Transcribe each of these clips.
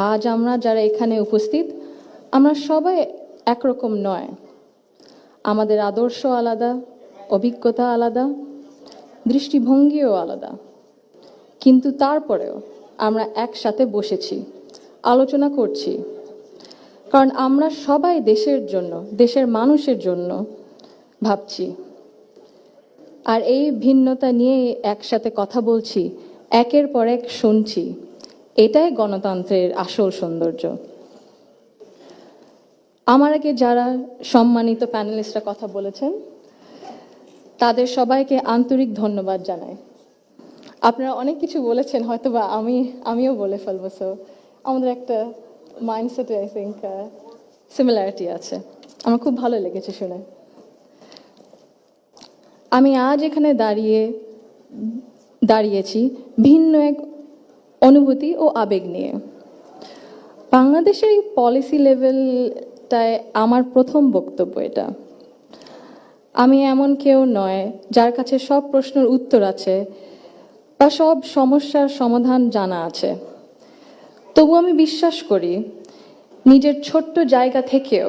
আজ আমরা যারা এখানে উপস্থিত আমরা সবাই একরকম নয়। আমাদের আদর্শ আলাদা, অভিজ্ঞতা আলাদা, দৃষ্টিভঙ্গিও আলাদা, কিন্তু তারপরেও আমরা একসাথে বসেছি, আলোচনা করছি, কারণ আমরা সবাই দেশের জন্য, দেশের মানুষের জন্য ভাবছি। আর এই ভিন্নতা নিয়ে একসাথে কথা বলছি, একের পর এক শুনছি, এটাই গণতন্ত্রের আসল সৌন্দর্য। আমার আগে যারা সম্মানিত প্যানেলিস্টরা কথা বলেছেন তাদের সবাইকে আন্তরিক ধন্যবাদ জানাই। আপনারা অনেক কিছু বলেছেন, হয়তোবা আমিও বলে ফেলবো, সো আমাদের একটা মাইন্ডসেটে আই থিঙ্ক সিমিলারিটি আছে। আমার খুব ভালো লেগেছে শুনে। আমি আজ এখানে দাঁড়িয়েছি ভিন্ন এক অনুভূতি ও আবেগ নিয়ে। বাংলাদেশের এই পলিসি লেভেলটায় আমার প্রথম বক্তব্য এটা। আমি এমন কেউ নয় যার কাছে সব প্রশ্নের উত্তর আছে বা সব সমস্যার সমাধান জানা আছে। তবু আমি বিশ্বাস করি নিজের ছোট্ট জায়গা থেকেও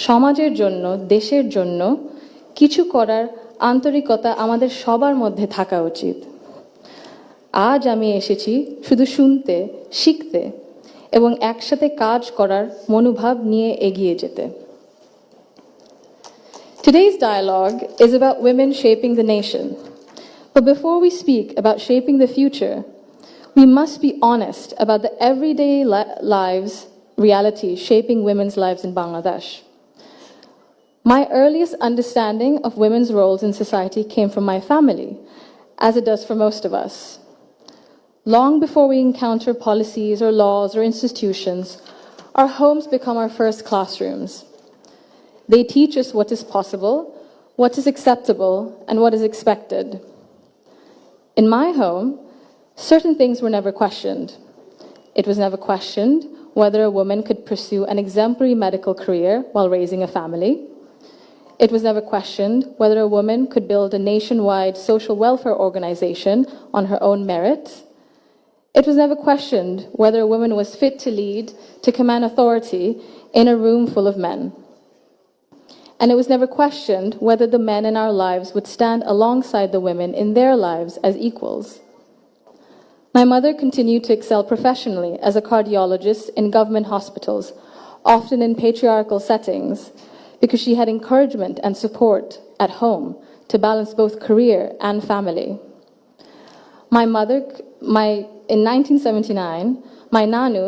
সমাজের জন্য, দেশের জন্য কিছু করার আন্তরিকতা আমাদের সবার মধ্যে থাকা উচিত। আজ আমি এসেছি শুধু শুনতে, শিখতে এবং একসাথে কাজ করার মনোভাব নিয়ে এগিয়ে যেতে। Today's dialogue is about women shaping the nation. But before we speak about shaping the future, we must be honest about the everyday lives, reality shaping women's lives in Bangladesh. My earliest understanding of women's roles in society came from my family, as it does for most of us. Long before we encounter policies or laws or institutions, our homes become our first classrooms. They teach us what is possible, what is acceptable, and what is expected. In my home, certain things were never questioned. It was never questioned whether a woman could pursue an exemplary medical career while raising a family. It was never questioned whether a woman could build a nationwide social welfare organization on her own merit. It was never questioned whether a woman was fit to lead, to command authority in a room full of men. And it was never questioned whether the men in our lives would stand alongside the women in their lives as equals. My mother continued to excel professionally as a cardiologist in government hospitals, often in patriarchal settings, because she had encouragement and support at home to balance both career and family. In 1979, my Nanu